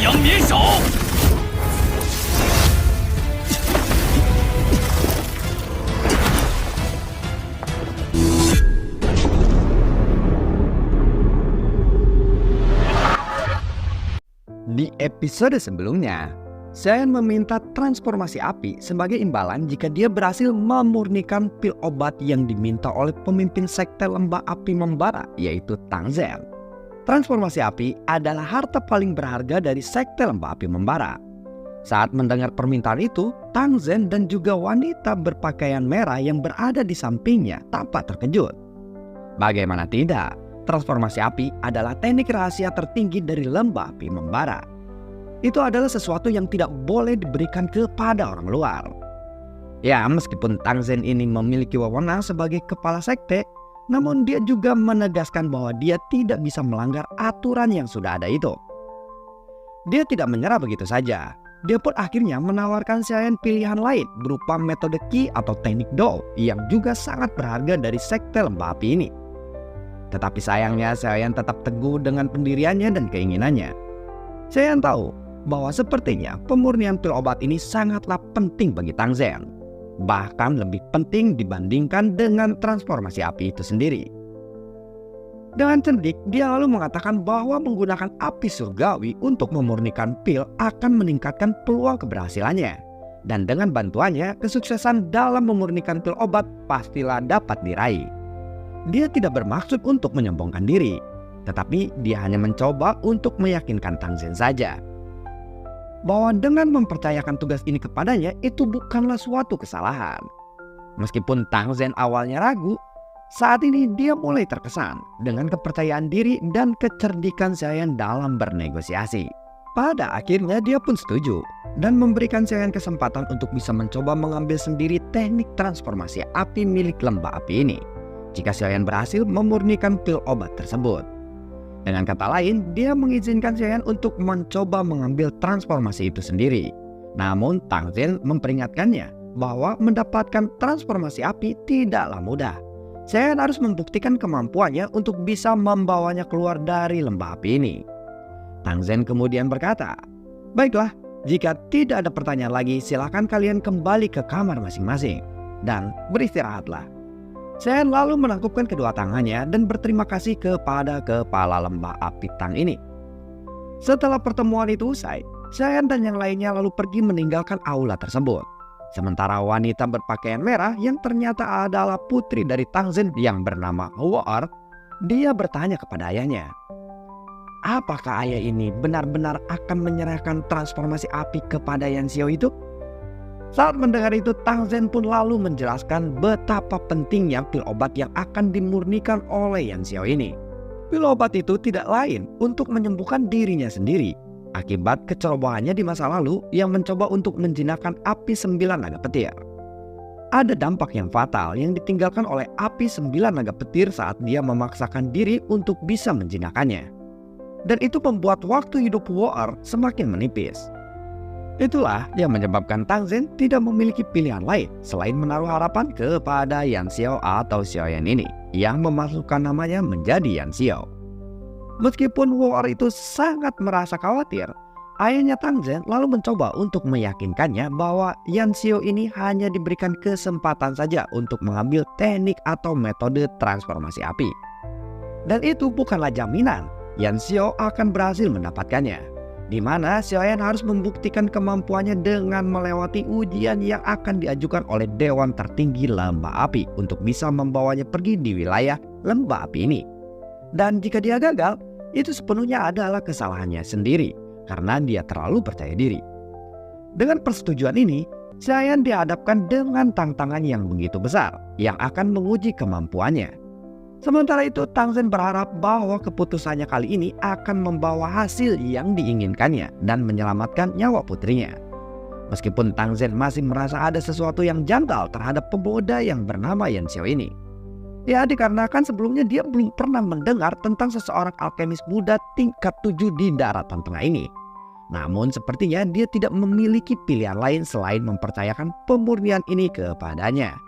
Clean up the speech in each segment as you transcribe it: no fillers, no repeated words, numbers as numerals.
阳免手。 Di episode sebelumnya, Xiaoyan meminta transformasi api sebagai imbalan jika dia berhasil memurnikan pil obat yang diminta oleh pemimpin sekte lembah api membara, yaitu Tang Zhen. Transformasi api adalah harta paling berharga dari sekte lembah api membara. Saat mendengar permintaan itu, Tang Zhen dan juga wanita berpakaian merah yang berada di sampingnya tampak terkejut. Bagaimana tidak? Transformasi api adalah teknik rahasia tertinggi dari lembah api membara. Itu adalah sesuatu yang tidak boleh diberikan kepada orang luar. Ya, meskipun Tang Zhen ini memiliki wewenang sebagai kepala sekte, namun dia juga menegaskan bahwa dia tidak bisa melanggar aturan yang sudah ada itu. Dia tidak menyerah begitu saja. Dia pun akhirnya menawarkan Xiaoyan pilihan lain berupa metode Qi atau teknik Dou yang juga sangat berharga dari sekte lembah api ini. Tetapi sayangnya Xiaoyan tetap teguh dengan pendiriannya dan keinginannya. Xiaoyan tahu bahwa sepertinya pemurnian pil obat ini sangatlah penting bagi Tang Zhen. Bahkan lebih penting dibandingkan dengan transformasi api itu sendiri. Dengan cerdik, dia lalu mengatakan bahwa menggunakan api surgawi untuk memurnikan pil akan meningkatkan peluang keberhasilannya. Dan dengan bantuannya, kesuksesan dalam memurnikan pil obat pastilah dapat diraih. Dia tidak bermaksud untuk menyombongkan diri, tetapi dia hanya mencoba untuk meyakinkan Tang Zhen saja bahwa dengan mempercayakan tugas ini kepadanya itu bukanlah suatu kesalahan. Meskipun Tang Zhen awalnya ragu, saat ini dia mulai terkesan dengan kepercayaan diri dan kecerdikan Xiaoyan dalam bernegosiasi. Pada akhirnya dia pun setuju dan memberikan Xiaoyan kesempatan untuk bisa mencoba mengambil sendiri teknik transformasi api milik lembah api ini jika Xiaoyan berhasil memurnikan pil obat tersebut. Dengan kata lain, dia mengizinkan Xiaoyan untuk mencoba mengambil transformasi itu sendiri. Namun Tang Zhen memperingatkannya bahwa mendapatkan transformasi api tidaklah mudah. Xiaoyan harus membuktikan kemampuannya untuk bisa membawanya keluar dari lembah api ini. Tang Zhen kemudian berkata, "Baiklah, jika tidak ada pertanyaan lagi, silakan kalian kembali ke kamar masing-masing dan beristirahatlah." Xiaoyan lalu menangkupkan kedua tangannya dan berterima kasih kepada kepala lembah api Tang ini. Setelah pertemuan itu usai, Xiaoyan dan yang lainnya lalu pergi meninggalkan aula tersebut. Sementara wanita berpakaian merah yang ternyata adalah putri dari Tang Zhen yang bernama Huo'er, dia bertanya kepada ayahnya, apakah ayah ini benar-benar akan menyerahkan transformasi api kepada Yan Xiao itu? Saat mendengar itu, Tang Zhen pun lalu menjelaskan betapa pentingnya pil obat yang akan dimurnikan oleh Yan Xiao ini. Pil obat itu tidak lain untuk menyembuhkan dirinya sendiri akibat kecerobohannya di masa lalu yang mencoba untuk menjinakkan api 9 naga petir. Ada dampak yang fatal yang ditinggalkan oleh api 9 naga petir saat dia memaksakan diri untuk bisa menjinakkannya. Dan itu membuat waktu hidup Huo'er semakin menipis. Itulah yang menyebabkan Tang Zhen tidak memiliki pilihan lain selain menaruh harapan kepada Yan Xiao atau Xiaoyan ini yang memasukkan namanya menjadi Yan Xiao. Meskipun Huo'er itu sangat merasa khawatir, ayahnya Tang Zhen lalu mencoba untuk meyakinkannya bahwa Yan Xiao ini hanya diberikan kesempatan saja untuk mengambil teknik atau metode transformasi api. Dan itu bukanlah jaminan Yan Xiao akan berhasil mendapatkannya, di mana Xiaoyan harus membuktikan kemampuannya dengan melewati ujian yang akan diajukan oleh Dewan Tertinggi Lembah Api untuk bisa membawanya pergi di wilayah lembah api ini. Dan jika dia gagal, itu sepenuhnya adalah kesalahannya sendiri karena dia terlalu percaya diri. Dengan persetujuan ini, Xiaoyan dihadapkan dengan tantangan yang begitu besar yang akan menguji kemampuannya. Sementara itu, Tang Zhen berharap bahwa keputusannya kali ini akan membawa hasil yang diinginkannya dan menyelamatkan nyawa putrinya. Meskipun Tang Zhen masih merasa ada sesuatu yang janggal terhadap pemuda yang bernama Yan Xiao ini. Ya, dikarenakan sebelumnya dia belum pernah mendengar tentang seseorang alkemis muda tingkat 7 di daratan tengah ini. Namun sepertinya dia tidak memiliki pilihan lain selain mempercayakan pemurnian ini kepadanya.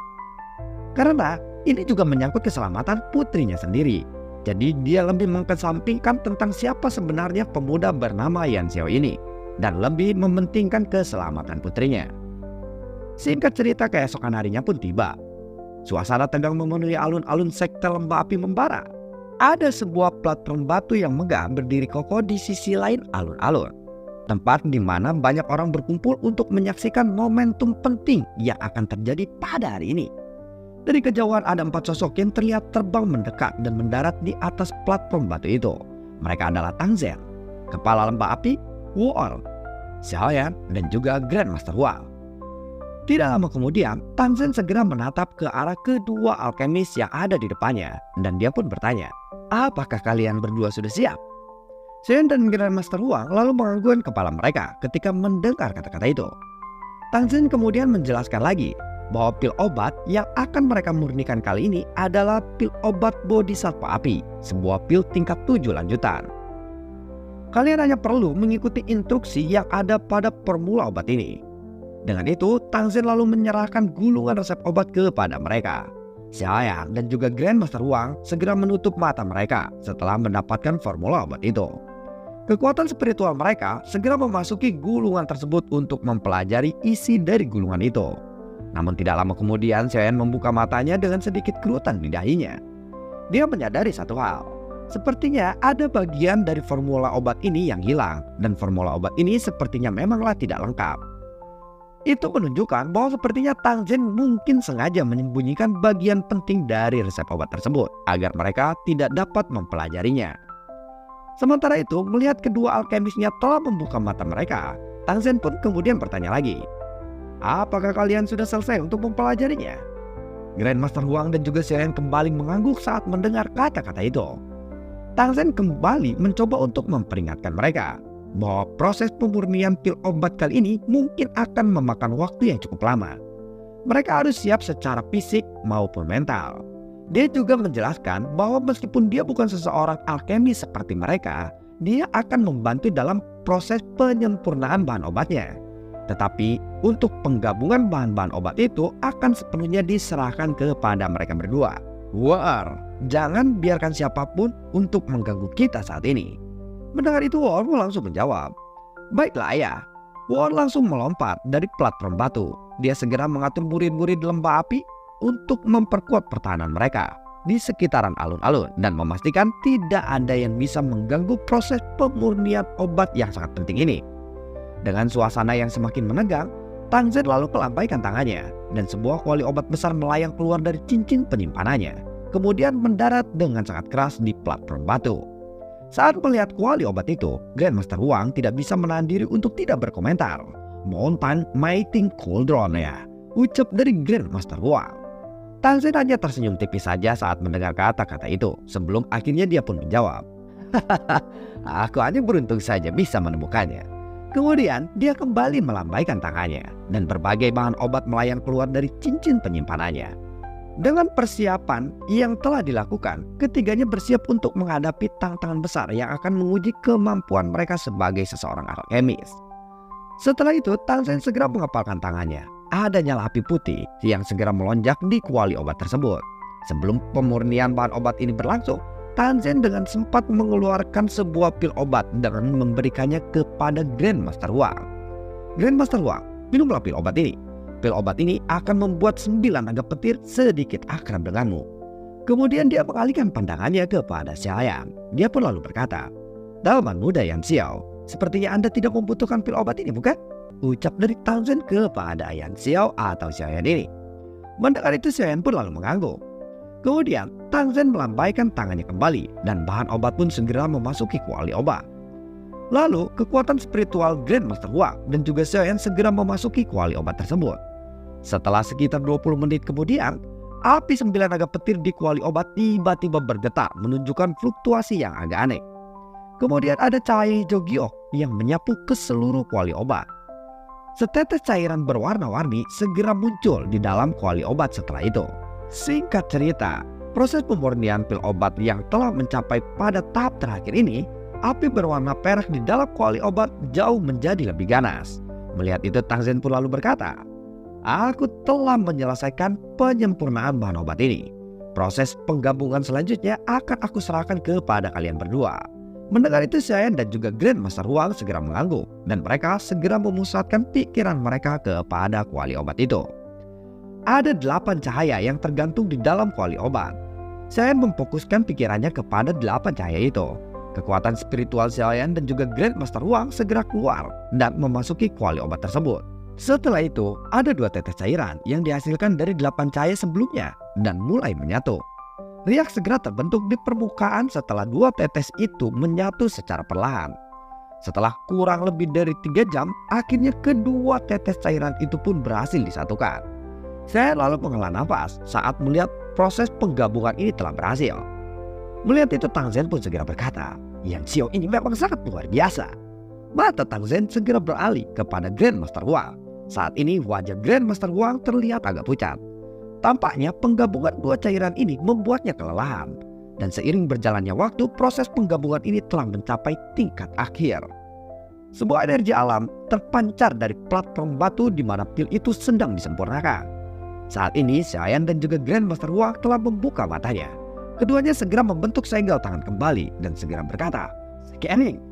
Karena ini juga menyangkut keselamatan putrinya sendiri. Jadi dia lebih mengesampingkan tentang siapa sebenarnya pemuda bernama Yan Xiao ini. dan lebih mementingkan keselamatan putrinya. Singkat cerita, keesokan harinya pun tiba. Suasana tegang memenuhi alun-alun sekte lembah api membara. Ada sebuah platform batu yang megah berdiri kokoh di sisi lain alun-alun. Tempat di mana banyak orang berkumpul untuk menyaksikan momentum penting yang akan terjadi pada hari ini. Dari kejauhan ada 4 sosok yang terlihat terbang mendekat dan mendarat di atas platform batu itu. Mereka adalah Tang Zen, Kepala Lembah Api, Wu'er, Xiaoyan, dan juga Grandmaster Huang. Tidak lama kemudian, Tang Zen segera menatap ke arah kedua alkemis yang ada di depannya, dan dia pun bertanya, "Apakah kalian berdua sudah siap?" Xiaoyan dan Grandmaster Huang lalu menganggukkan kepala mereka ketika mendengar kata-kata itu. Tang Zen kemudian menjelaskan lagi bahwa pil obat yang akan mereka murnikan kali ini adalah pil obat Bodhisattva Api, sebuah pil tingkat 7 lanjutan. Kalian hanya perlu mengikuti instruksi yang ada pada formula obat ini. Dengan itu, Tang Zen lalu menyerahkan gulungan resep obat kepada mereka. Xiaoyan dan juga Grandmaster Huang segera menutup mata mereka setelah mendapatkan formula obat itu. Kekuatan spiritual mereka segera memasuki gulungan tersebut untuk mempelajari isi dari gulungan itu. Namun tidak lama kemudian, Xiaoyan membuka matanya dengan sedikit kerutan di dahinya. Dia menyadari satu hal. Sepertinya ada bagian dari formula obat ini yang hilang, dan formula obat ini sepertinya memanglah tidak lengkap. Itu menunjukkan bahwa sepertinya Tang Zen mungkin sengaja menyembunyikan bagian penting dari resep obat tersebut agar mereka tidak dapat mempelajarinya. Sementara itu, melihat kedua alkemisnya telah membuka mata mereka, Tang Zen pun kemudian bertanya lagi, "Apakah kalian sudah selesai untuk mempelajarinya?" Grandmaster Huang dan juga Xiaoyan kembali mengangguk saat mendengar kata-kata itu. Tang Zen kembali mencoba untuk memperingatkan mereka bahwa proses pemurnian pil obat kali ini mungkin akan memakan waktu yang cukup lama. Mereka harus siap secara fisik maupun mental. Dia juga menjelaskan bahwa meskipun dia bukan seseorang alkemis seperti mereka, dia akan membantu dalam proses penyempurnaan bahan obatnya. Tetapi untuk penggabungan bahan-bahan obat itu akan sepenuhnya diserahkan kepada mereka berdua. Wu'er, jangan biarkan siapapun untuk mengganggu kita saat ini. Mendengar itu, Wu'er langsung menjawab, "Baiklah ayah." Wu'er langsung melompat dari platform batu. Dia segera mengatur murid-murid lembah api untuk memperkuat pertahanan mereka di sekitaran alun-alun dan memastikan tidak ada yang bisa mengganggu proses pemurnian obat yang sangat penting ini. Dengan suasana yang semakin menegang, Tang Zen lalu melambaikan tangannya dan sebuah kuali obat besar melayang keluar dari cincin penyimpanannya, kemudian mendarat dengan sangat keras di platform batu. Saat melihat kuali obat itu, Grandmaster Huang tidak bisa menahan diri untuk tidak berkomentar. "Mountain Mighty Cauldron ya," ucap dari Grandmaster Huang. Tang Zen hanya tersenyum tipis saja saat mendengar kata-kata itu, sebelum akhirnya dia pun menjawab, "Hahaha, aku hanya beruntung saja bisa menemukannya." Kemudian dia kembali melambaikan tangannya dan berbagai bahan obat melayang keluar dari cincin penyimpanannya. Dengan persiapan yang telah dilakukan, ketiganya bersiap untuk menghadapi tantangan besar yang akan menguji kemampuan mereka sebagai seseorang alkemis. Setelah itu, Tang Zen segera mengepalkan tangannya. Ada nyala api putih yang segera melonjak di kuali obat tersebut. Sebelum pemurnian bahan obat ini berlangsung, Tang Zen dengan sempat mengeluarkan sebuah pil obat dan memberikannya kepada Grandmaster Huang. "Grandmaster Huang, minumlah pil obat ini. Pil obat ini akan membuat 9 naga petir sedikit akrab denganmu." Kemudian dia mengalihkan pandangannya kepada Xiaoyan. Dia pun lalu berkata, "Dalman muda Yan Xiao, sepertinya Anda tidak membutuhkan pil obat ini, bukan?" Ucap dari Tang Zen kepada Yan Xiao atau Xiaoyan ini. Mendengar itu, Xiaoyan pun lalu mengangguk. Kemudian Tang Zen melambaikan tangannya kembali dan bahan obat pun segera memasuki kuali obat. Lalu kekuatan spiritual Grandmaster Huang dan juga Xiaoyan segera memasuki kuali obat tersebut. Setelah sekitar 20 menit kemudian, api 9 naga petir di kuali obat tiba-tiba bergetar menunjukkan fluktuasi yang agak aneh. Kemudian ada cahaya hijau giok yang menyapu ke seluruh kuali obat. Setetes cairan berwarna-warni segera muncul di dalam kuali obat setelah itu. Singkat cerita, proses pemurnian pil obat yang telah mencapai pada tahap terakhir ini, api berwarna perak di dalam kuali obat jauh menjadi lebih ganas. Melihat itu, Tang Zen pun lalu berkata, "Aku telah menyelesaikan penyempurnaan bahan obat ini. Proses penggabungan selanjutnya akan aku serahkan kepada kalian berdua. Mendengar itu Xiaoyan dan juga Grandmaster Huang segera mengangguk dan mereka segera memusatkan pikiran mereka kepada kuali obat itu. Ada 8 cahaya yang tergantung di dalam kuali obat. Xiaoyan memfokuskan pikirannya kepada 8 cahaya itu. Kekuatan spiritual Xiaoyan dan juga Grandmaster Huang segera keluar dan memasuki kuali obat tersebut. Setelah itu, ada 2 tetes cairan yang dihasilkan dari 8 cahaya sebelumnya dan mulai menyatu. Riak segera terbentuk di permukaan setelah 2 tetes itu menyatu secara perlahan. Setelah kurang lebih dari 3 jam, akhirnya kedua tetes cairan itu pun berhasil disatukan. Saya lalu menghela nafas saat melihat proses penggabungan ini telah berhasil. Melihat itu Tang Zhen pun segera berkata, Yang Xiao ini memang sangat luar biasa. Mata Tang Zhen segera beralih kepada Grandmaster Huang. Saat ini wajah Grandmaster Huang terlihat agak pucat. Tampaknya penggabungan 2 cairan ini membuatnya kelelahan. Dan seiring berjalannya waktu, proses penggabungan ini telah mencapai tingkat akhir. Sebuah energi alam terpancar dari platform batu di mana pil itu sedang disempurnakan. Saat ini Xiaoyan dan juga Grandmaster Huang telah membuka matanya. Keduanya segera membentuk segel tangan kembali dan segera berkata, "Scanning."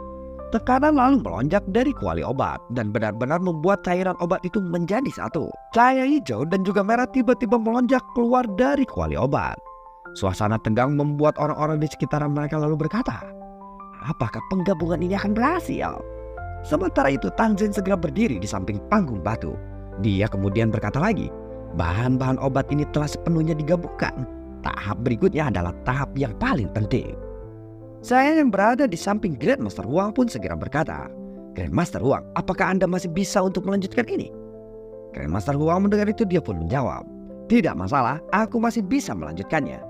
Tekanan lalu melonjak dari kuali obat dan benar-benar membuat cairan obat itu menjadi satu. Cahaya hijau dan juga merah tiba-tiba melonjak keluar dari kuali obat. Suasana tegang membuat orang-orang di sekitaran mereka lalu berkata, apakah penggabungan ini akan berhasil? Sementara itu Tang Zhen segera berdiri di samping panggung batu. Dia kemudian berkata lagi, bahan-bahan obat ini telah sepenuhnya digabungkan. Tahap berikutnya adalah tahap yang paling penting. Saya yang berada di samping Grandmaster Huang pun segera berkata, Grandmaster Huang, apakah Anda masih bisa untuk melanjutkan ini? Grandmaster Huang mendengar itu dia pun menjawab, tidak masalah, aku masih bisa melanjutkannya.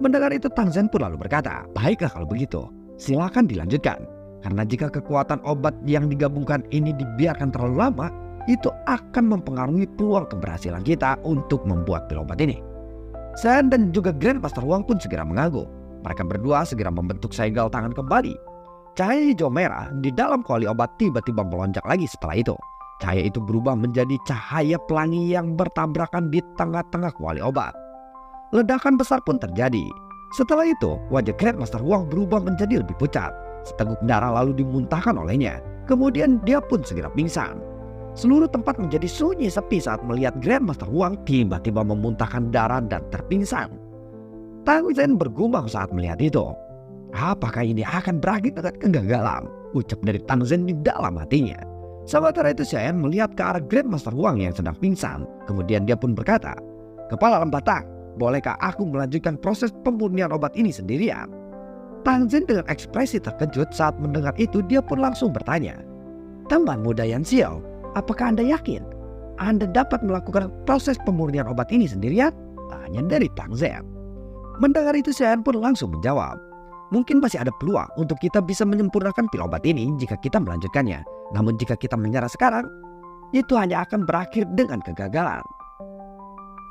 Mendengar itu Tang Zhen pun lalu berkata, baiklah kalau begitu, silakan dilanjutkan. Karena jika kekuatan obat yang digabungkan ini dibiarkan terlalu lama, itu akan mempengaruhi peluang keberhasilan kita untuk membuat pil obat ini. Sen dan juga Grandmaster Huang pun segera mengangguk. Mereka berdua segera membentuk segel tangan kembali. Cahaya hijau merah di dalam kuali obat tiba-tiba melonjak lagi setelah itu. Cahaya itu berubah menjadi cahaya pelangi yang bertabrakan di tengah-tengah kuali obat. Ledakan besar pun terjadi. Setelah itu, wajah Grandmaster Huang berubah menjadi lebih pucat. Seteguk darah lalu dimuntahkan olehnya. Kemudian dia pun segera pingsan. Seluruh tempat menjadi sunyi sepi saat melihat Grandmaster Huang tiba-tiba memuntahkan darah dan terpingsan. Tang Zhen bergumam saat melihat itu. Apakah ini akan berakhir dengan kegagalan? Ucap dari Tang Zhen di dalam hatinya. Sementara itu Xiaoyan melihat ke arah Grandmaster Huang yang sedang pingsan. Kemudian dia pun berkata, Kepala Lembatang, bolehkah aku melanjutkan proses pemurnian obat ini sendirian? Tang Zhen dengan ekspresi terkejut saat mendengar itu dia pun langsung bertanya, Teman muda Yan Xiao, apakah Anda yakin Anda dapat melakukan proses pemurnian obat ini sendirian? Tanya dari Tang Zhen. Mendengar itu Xiaoyan pun langsung menjawab, mungkin masih ada peluang untuk kita bisa menyempurnakan pil obat ini jika kita melanjutkannya. Namun jika kita menyerah sekarang, itu hanya akan berakhir dengan kegagalan.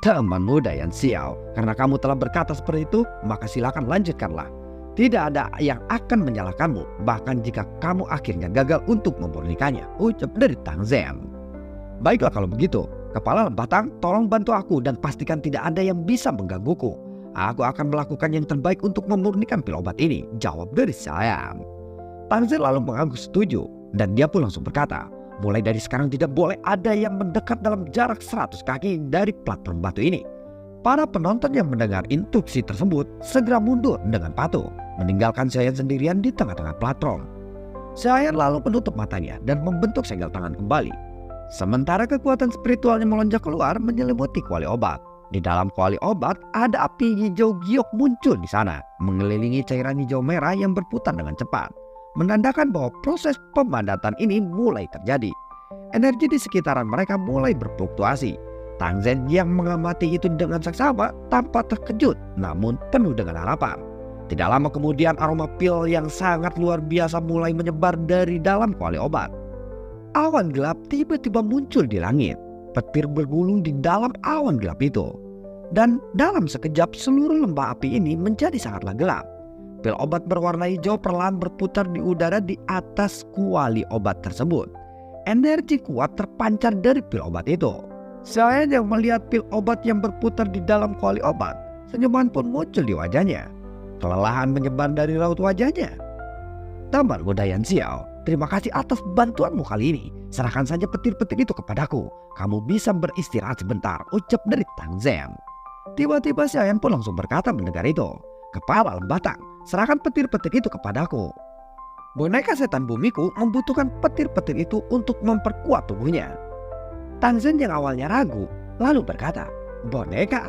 Teman muda Yan Xiao, karena kamu telah berkata seperti itu, maka silakan lanjutkanlah. Tidak ada yang akan menyalahkanmu, bahkan jika kamu akhirnya gagal untuk memurnikannya, ucap dari Tang Zhen. Baiklah kalau begitu, Kepala Lembatang, tolong bantu aku dan pastikan tidak ada yang bisa menggangguku. Aku akan melakukan yang terbaik untuk memurnikan pil obat ini, jawab dari Xiaoyan. Tang Zhen lalu mengangguk setuju, dan dia pun langsung berkata, mulai dari sekarang tidak boleh ada yang mendekat dalam jarak 100 kaki dari platform batu ini. Para penonton yang mendengar instruksi tersebut segera mundur dengan patuh, meninggalkan Xiaoyan sendirian di tengah-tengah platform. Xiaoyan lalu menutup matanya dan membentuk segel tangan kembali. Sementara kekuatan spiritualnya melonjak keluar menyelimuti kuali obat. Di dalam kuali obat ada api hijau giok muncul di sana, mengelilingi cairan hijau merah yang berputar dengan cepat, menandakan bahwa proses pemadatan ini mulai terjadi. Energi di sekitaran mereka mulai berfluktuasi. Tang Zhen yang mengamati itu dengan seksama tampak terkejut, namun penuh dengan harapan. Tidak lama kemudian aroma pil yang sangat luar biasa mulai menyebar dari dalam kuali obat. Awan gelap tiba-tiba muncul di langit. Petir bergulung di dalam awan gelap itu. Dan dalam sekejap seluruh lembah api ini menjadi sangatlah gelap. Pil obat berwarna hijau perlahan berputar di udara di atas kuali obat tersebut. Energi kuat terpancar dari pil obat itu. Saya yang melihat pil obat yang berputar di dalam kuali obat, senyuman pun muncul di wajahnya. Kelelahan menyebar dari raut wajahnya. Taman muda Yan Xiao, terima kasih atas bantuanmu kali ini. Serahkan saja petir-petir itu kepadaku. Kamu bisa beristirahat sebentar, ucap dari Tang Zhen. Tiba-tiba Xiaoyan pun langsung berkata mendengar itu, kepala Lembatang, serahkan petir-petir itu kepadaku. Boneka setan bumiku membutuhkan petir-petir itu untuk memperkuat tubuhnya. Tang Zhen yang awalnya ragu, lalu berkata, boneka?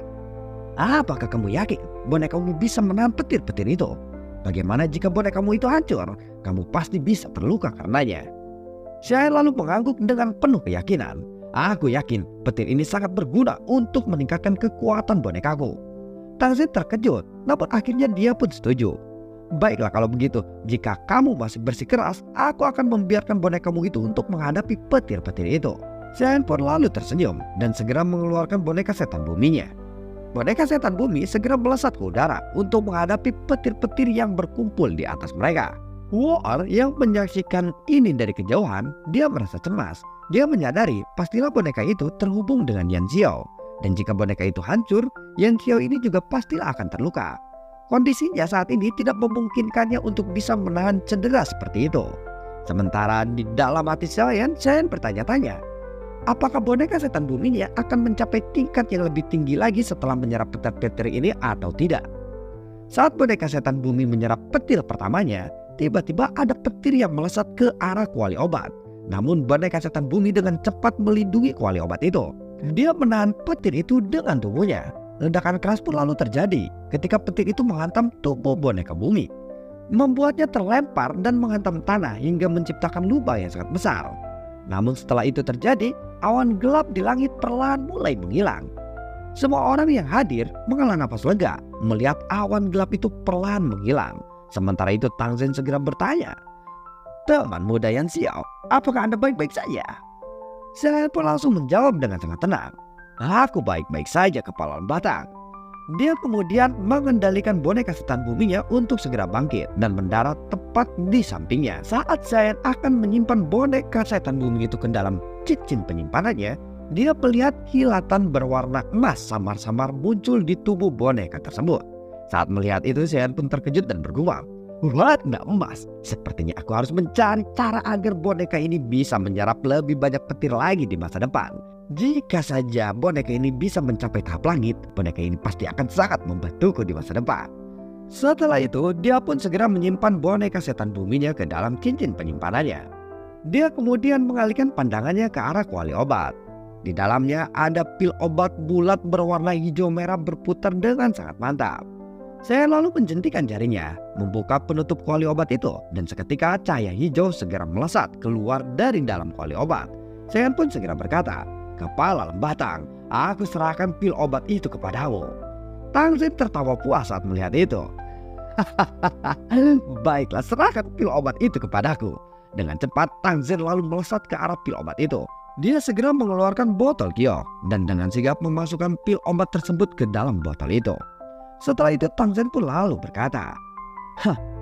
Apakah kamu yakin bonekamu bisa menahan petir-petir itu? Bagaimana jika bonekamu itu hancur? Kamu pasti bisa terluka karenanya. Xiaoyan lalu mengangguk dengan penuh keyakinan. Aku yakin petir ini sangat berguna untuk meningkatkan kekuatan bonekaku. Tang Zhen terkejut, namun akhirnya dia pun setuju. Baiklah kalau begitu, jika kamu masih bersikeras, aku akan membiarkan bonekamu itu untuk menghadapi petir-petir itu. Xiaoyan pun lalu tersenyum dan segera mengeluarkan boneka setan buminya. Boneka setan bumi segera melesat ke udara untuk menghadapi petir-petir yang berkumpul di atas mereka. War yang menyaksikan ini dari kejauhan, dia merasa cemas. Dia menyadari pastilah boneka itu terhubung dengan Yan Xiao. Dan jika boneka itu hancur, Yan Xiao ini juga pastilah akan terluka. Kondisinya saat ini tidak memungkinkannya untuk bisa menahan cedera seperti itu. Sementara di dalam hati Xiaoyan bertanya-tanya, apakah boneka setan buminya akan mencapai tingkat yang lebih tinggi lagi setelah menyerap petir-petir ini atau tidak? Saat boneka setan bumi menyerap petir pertamanya, tiba-tiba ada petir yang melesat ke arah kuali obat. Namun boneka setan bumi dengan cepat melindungi kuali obat itu. Dia menahan petir itu dengan tubuhnya. Ledakan keras pun lalu terjadi ketika petir itu menghantam tubuh boneka bumi, membuatnya terlempar dan menghantam tanah hingga menciptakan lubang yang sangat besar. Namun setelah itu terjadi, awan gelap di langit perlahan mulai menghilang. Semua orang yang hadir menghela napas lega melihat awan gelap itu perlahan menghilang. Sementara itu Tang Zhen segera bertanya, teman muda Yan Xiao, apakah Anda baik-baik saja? Saya pun langsung menjawab dengan sangat tenang, aku baik-baik saja kepala Lembatang. Dia kemudian mengendalikan boneka setan buminya untuk segera bangkit dan mendarat tepat di sampingnya. Saat saya akan menyimpan boneka setan bumi itu ke dalam cincin penyimpanannya, dia melihat kilatan berwarna emas samar-samar muncul di tubuh boneka tersebut. Saat melihat itu, saya pun terkejut dan bergumam, warna emas. Sepertinya aku harus mencari cara agar boneka ini bisa menyerap lebih banyak petir lagi di masa depan. Jika saja boneka ini bisa mencapai tahap langit, boneka ini pasti akan sangat membantuku di masa depan. Setelah itu, dia pun segera menyimpan boneka setan buminya ke dalam cincin penyimpanannya. Dia kemudian mengalihkan pandangannya ke arah kuali obat. Di dalamnya ada pil obat bulat berwarna hijau merah berputar dengan sangat mantap. Saya lalu menjentikan jarinya, membuka penutup kuali obat itu, dan seketika cahaya hijau segera melesat keluar dari dalam kuali obat. Saya pun segera berkata, kepala Lembatang, aku serahkan pil obat itu kepadamu. Tang Zhen tertawa puas saat melihat itu. Baiklah, serahkan pil obat itu kepadaku. Dengan cepat Tang Zhen lalu melesat ke arah pil obat itu. Dia segera mengeluarkan botol giok dan dengan sigap memasukkan pil obat tersebut ke dalam botol itu. Setelah itu Tang Zhen pun lalu berkata,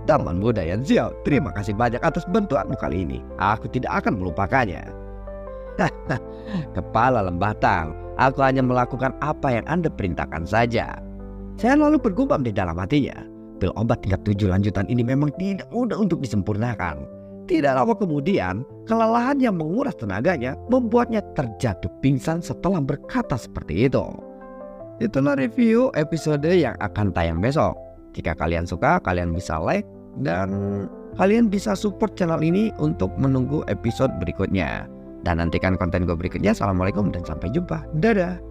teman muda Yan Xiao, terima kasih banyak atas bantuanmu kali ini. Aku tidak akan melupakanya. Kepala Lembatang, aku hanya melakukan apa yang Anda perintahkan saja. Saya lalu bergumam di dalam hatinya. Pil obat tingkat 7 lanjutan ini memang tidak mudah untuk disempurnakan. Tidak lama kemudian, kelelahan yang menguras tenaganya membuatnya terjatuh pingsan setelah berkata seperti itu. Itulah review episode yang akan tayang besok. Jika kalian suka, kalian bisa like dan kalian bisa support channel ini untuk menunggu episode berikutnya. Dan nantikan konten gue berikutnya. Assalamualaikum dan sampai jumpa. Dadah.